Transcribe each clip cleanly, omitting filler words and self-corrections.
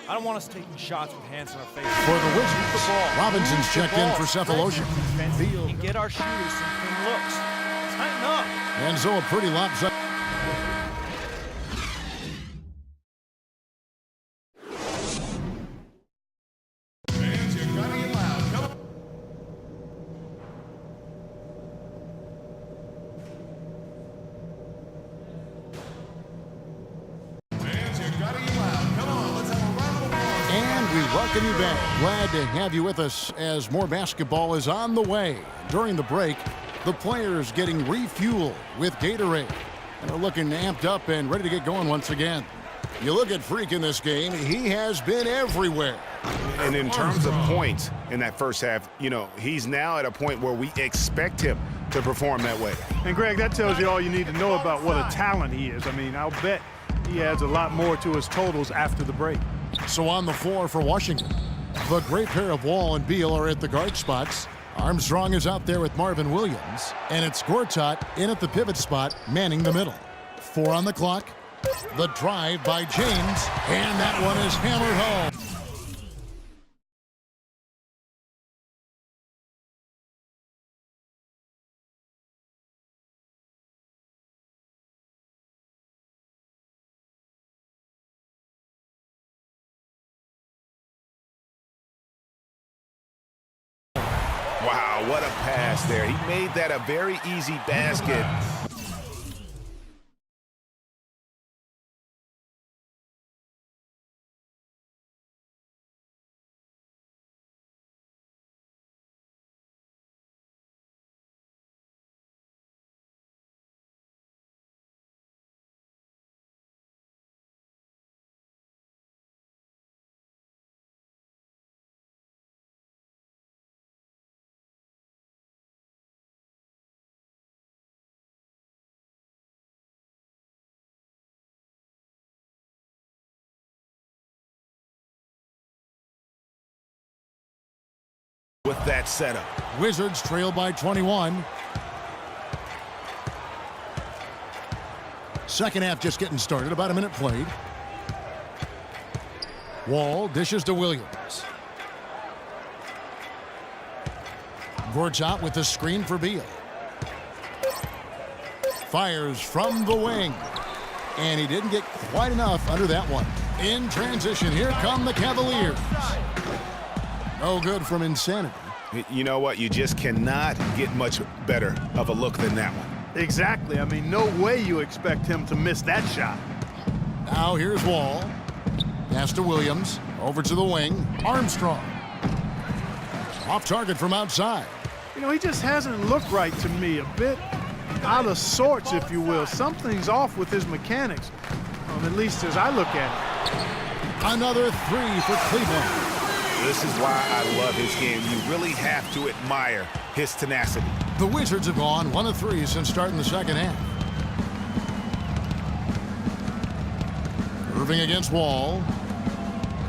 I don't want us taking shots with hands in our face. For the Wizards, Robinson's checked in for Cephalosha. And get our shooters some clean looks. Tighten up. And so a pretty lopsided. Welcome you back. Glad to have you with us as more basketball is on the way. During the break, the players getting refueled with Gatorade. And are looking amped up and ready to get going once again. You look at Freak in this game, he has been everywhere. And in terms of points in that first half, you know, he's now at a point where we expect him to perform that way. And Greg, that tells you all you need to know about what a talent he is. I mean, I'll bet he adds a lot more to his totals after the break. So on the floor for Washington, the great pair of Wall and Beal are at the guard spots. Armstrong is out there with Marvin Williams, and it's Gortat in at the pivot spot, manning the middle. 4 on the clock. The drive by James, and that one is hammered home. Wow, what a pass there. He made that a very easy basket. With that setup. Wizards trail by 21. Second half just getting started, about a minute played. Wall dishes to Williams. Gortat with the screen for Beal. Fires from the wing. And he didn't get quite enough under that one. In transition, here come the Cavaliers. No good from Insanity. You know what? You just cannot get much better of a look than that one. Exactly. I mean, no way you expect him to miss that shot. Now here's Wall. Pass to Williams. Over to the wing. Armstrong. Off target from outside. You know, he just hasn't looked right to me. A bit out of sorts, if you will. Something's off with his mechanics, at least as I look at it. Another 3 for Cleveland. This is why I love his game. You really have to admire his tenacity. The Wizards have gone 1 of 3 since starting the second half. Irving against Wall.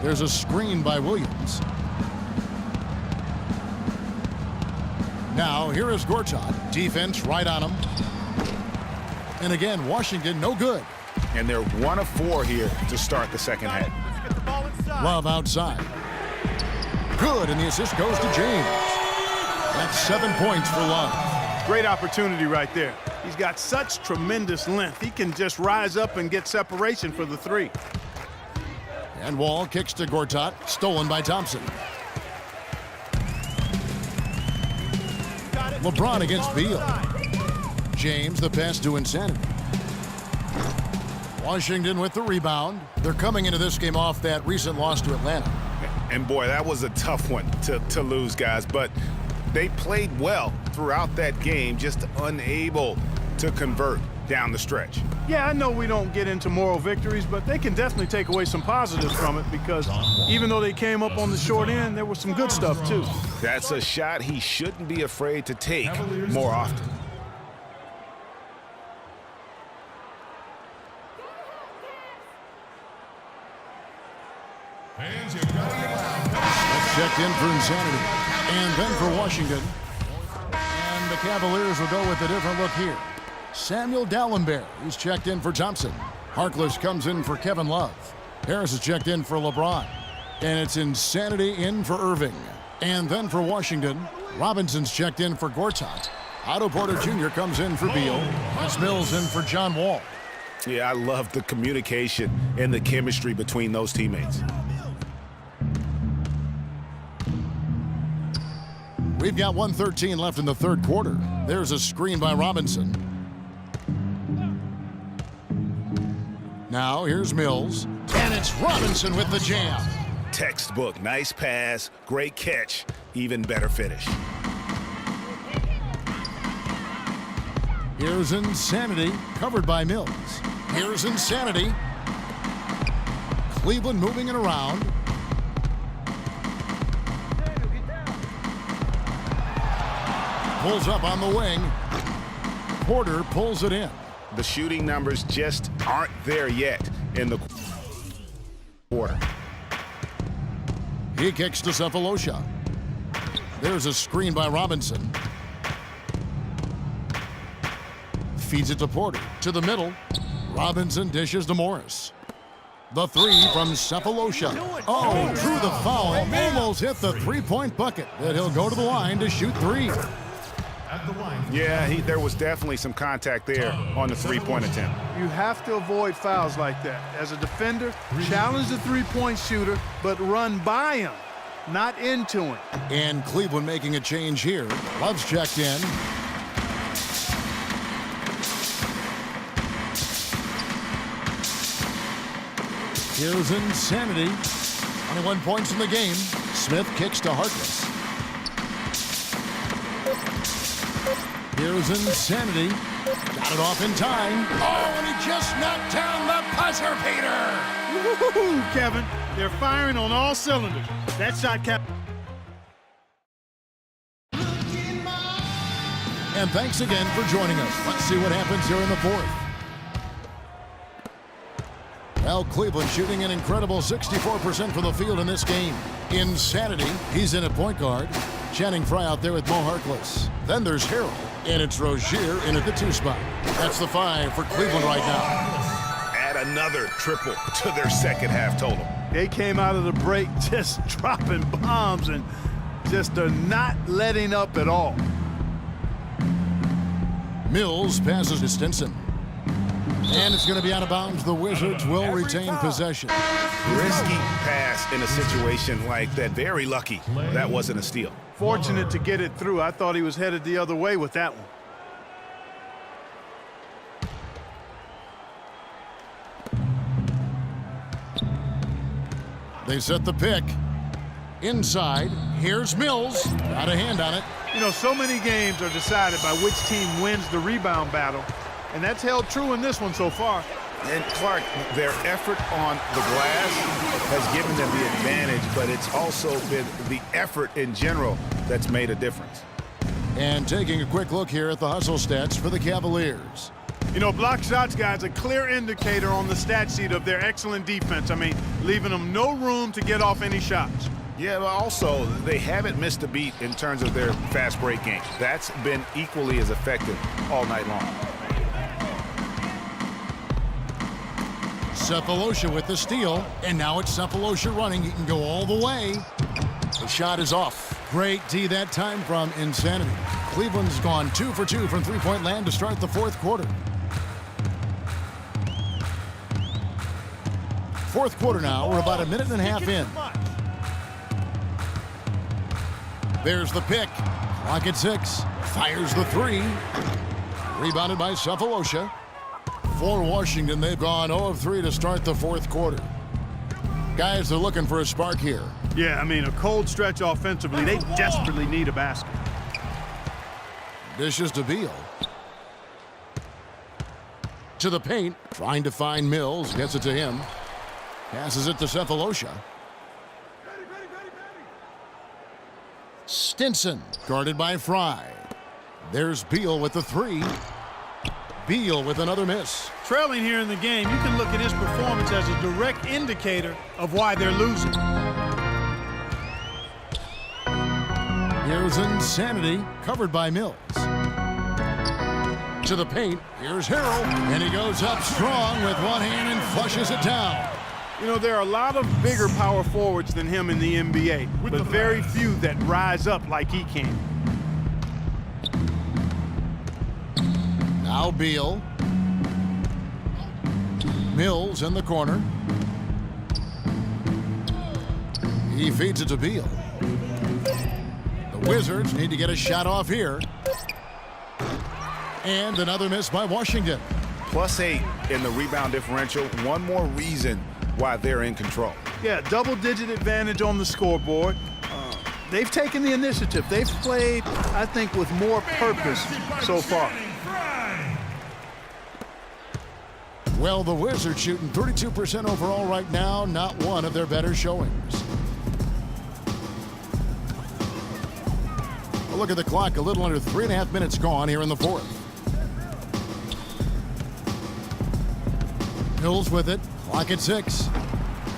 There's a screen by Williams. Now here is Gortat. Defense right on him. And again, Washington no good. And they're 1 of 4 here to start the second half. Love outside. Good, and the assist goes to James. That's 7 points for Love. Great opportunity right there. He's got such tremendous length. He can just rise up and get separation for the 3. And Wall kicks to Gortat, stolen by Thompson. LeBron against Beal. James, the pass to Insanity. Washington with the rebound. They're coming into this game off that recent loss to Atlanta. And boy, that was a tough one to lose, guys. But they played well throughout that game, just unable to convert down the stretch. Yeah, I know we don't get into moral victories, but they can definitely take away some positives from it because even though they came up on the short end, there was some good stuff too. That's a shot he shouldn't be afraid to take more often. Checked in for Insanity. And then for Washington. And the Cavaliers will go with a different look here. Samuel Dalembert, he's checked in for Thompson. Harkless comes in for Kevin Love. Harris is checked in for LeBron. And it's Insanity in for Irving. And then for Washington, Robinson's checked in for Gortat. Otto Porter Jr. comes in for Beal. Wes Mills in for John Wall. Yeah, I love the communication and the chemistry between those teammates. We've got 1:13 left in the third quarter. There's a screen by Robinson. Now here's Mills. And it's Robinson with the jam. Textbook, nice pass, great catch, even better finish. Here's Insanity, covered by Mills. Here's Insanity. Cleveland moving it around. Pulls up on the wing. Porter pulls it in. The shooting numbers just aren't there yet in the quarter. He kicks to Cephalosha. There's a screen by Robinson. Feeds it to Porter. To the middle. Robinson dishes to Morris. The three from Cephalosha. Oh, drew the foul. Almost hit the three-point bucket. But he'll go to the line to shoot three. Yeah, there was definitely some contact there on the three-point attempt. You have to avoid fouls like that. As a defender, challenge the three-point shooter, but run by him, not into him. And Cleveland making a change here. Love's checked in. Here's Insanity. 21 points in the game. Smith kicks to Harkless. Here's Insanity. Got it off in time. Oh, and he just knocked down the buzzer beater. Woo-hoo, Kevin. They're firing on all cylinders. That shot kept. And thanks again for joining us. Let's see what happens here in the fourth. Well, Cleveland shooting an incredible 64% from the field in this game. Insanity, he's in at point guard. Channing Frye out there with Mo Harkless. Then there's Harrell, and it's Rozier in at the 2 spot. That's the 5 for Cleveland right now. Add another triple to their second half total. They came out of the break just dropping bombs and just are not letting up at all. Mills passes to Stinson. And it's going to be out of bounds. The Wizards will retain possession. Risky pass in a situation like that. Very lucky that wasn't a steal. Fortunate to get it through. I thought he was headed the other way with that one. They set the pick. Inside, here's Mills. Got a hand on it. You know, so many games are decided by which team wins the rebound battle, and that's held true in this one so far. And Clark, their effort on the glass has given them the advantage, but it's also been the effort in general that's made a difference. And taking a quick look here at the hustle stats for the Cavaliers. You know, block shots, guys, a clear indicator on the stat sheet of their excellent defense. I mean, leaving them no room to get off any shots. Yeah, but also, they haven't missed a beat in terms of their fast break game. That's been equally as effective all night long. Cephalosha with the steal, and now it's Cephalosha running. He can go all the way. The shot is off. Great D that time from Insanity. Cleveland's gone 2 for 2 from three-point land to start the fourth quarter. Fourth quarter now. We're about a minute and a half in. There's the pick. Clock at 6. Fires the 3. Rebounded by Cephalosha. For Washington, they've gone 0 of 3 to start the fourth quarter. Guys, they're looking for a spark here. Yeah, I mean, a cold stretch offensively. They desperately need a basket. Dishes to Beal. To the paint, trying to find Mills. Gets it to him. Passes it to Cephalosha. Stinson, guarded by Frye. There's Beal with the 3. Beal with another miss. Trailing here in the game, you can look at his performance as a direct indicator of why they're losing. Here's Insanity, covered by Mills. To the paint, here's Harrell, and he goes up strong with one hand and flushes it down. You know, there are a lot of bigger power forwards than him in the NBA, but very few that rise up like he can. Now Beal. Mills in the corner. He feeds it to Beal. The Wizards need to get a shot off here. And another miss by Washington. +8 in the rebound differential. One more reason why they're in control. Yeah, double-digit advantage on the scoreboard. They've taken the initiative. They've played, I think, with more purpose so far. Well, the Wizards shooting 32% overall right now, not one of their better showings. A look at the clock, a little under 3.5 minutes gone here in the fourth. Mills with it, clock at 6.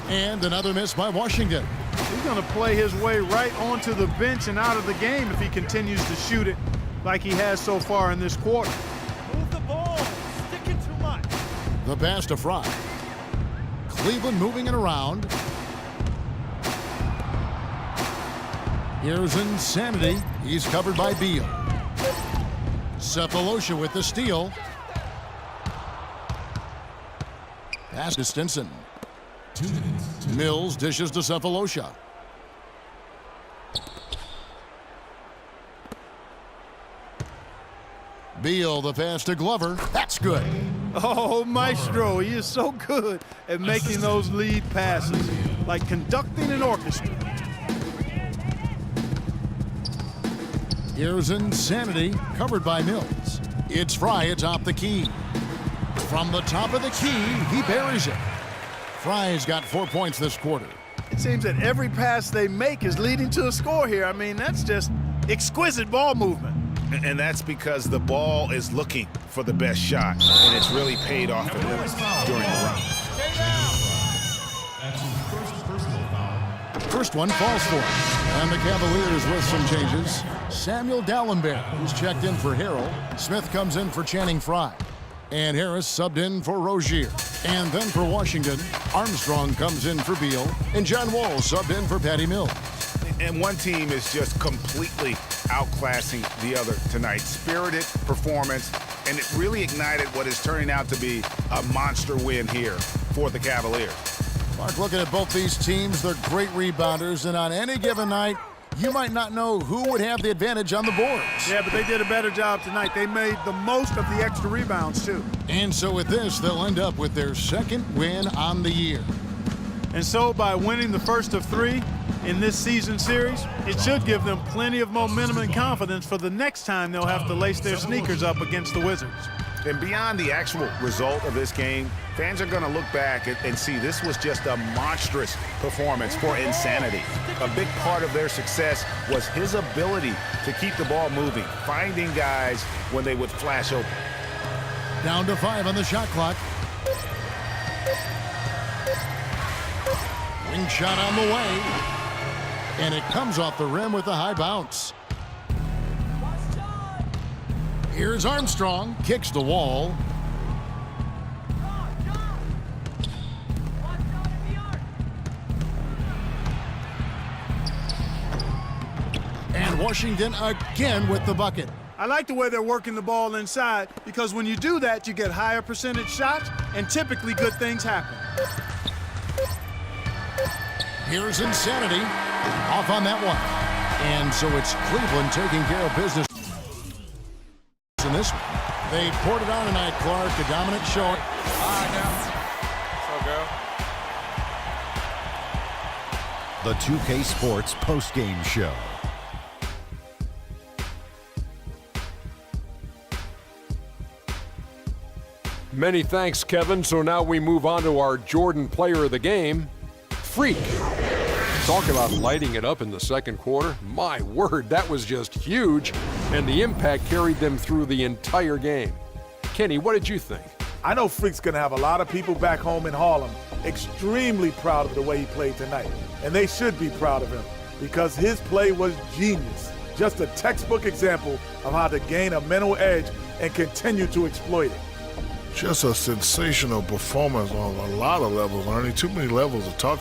And another miss by Washington. He's going to play his way right onto the bench and out of the game if he continues to shoot it like he has so far in this quarter. Move the ball. Sticking too much. The pass to Fry. Cleveland moving it around. Here's Insanity. He's covered by Beal. Sefolosha with the steal. Pass to Stinson. Mills dishes to Sefolosha. Beal, the pass to Glover. That's good. Oh, Maestro, he is so good at making those lead passes, like conducting an orchestra. Here's Insanity, covered by Mills. It's Fry atop the key. From the top of the key, he buries it. Fry's got 4 points this quarter. It seems that every pass they make is leading to a score here. I mean, that's just exquisite ball movement. And that's because the ball is looking for the best shot, and it's really paid off for them during the run. First one falls for him. And the Cavaliers with some changes. Samuel Dallenberg, who's checked in for Harrell. Smith comes in for Channing Frye. And Harris subbed in for Rozier. And then for Washington, Armstrong comes in for Beal. And John Wall subbed in for Patty Mills. And one team is just completely outclassing the other tonight. Spirited performance, and it really ignited what is turning out to be a monster win here for the Cavaliers. Mark, looking at both these teams, they're great rebounders, and on any given night, you might not know who would have the advantage on the boards. Yeah, but they did a better job tonight. They made the most of the extra rebounds, too. And so with this, they'll end up with their second win on the year. And so by winning the first of 3 in this season series, it should give them plenty of momentum and confidence for the next time they'll have to lace their sneakers up against the Wizards. And beyond the actual result of this game, fans are going to look back and see this was just a monstrous performance for Insanity. A big part of their success was his ability to keep the ball moving, finding guys when they would flash open. Down to 5 on the shot clock. Wing shot on the way. And it comes off the rim with a high bounce. Here's Armstrong, kicks the wall. And Washington again with the bucket. I like the way they're working the ball inside because when you do that, you get higher percentage shots and typically good things happen. Here's Insanity, off on that one. And so it's Cleveland taking care of business in this one. They poured it on tonight, Clark, a dominant showing. All right, now. So, girl. The 2K Sports postgame show. Many thanks, Kevin. So now we move on to our Jordan Player of the Game, Freak. Talk about lighting it up in the second quarter. My word, that was just huge, and the impact carried them through the entire game. Kenny, what did you think? I know Freak's going to have a lot of people back home in Harlem extremely proud of the way he played tonight. And they should be proud of him because his play was genius. Just a textbook example of how to gain a mental edge and continue to exploit it. Just a sensational performance on a lot of levels, Ernie. Too many levels to talk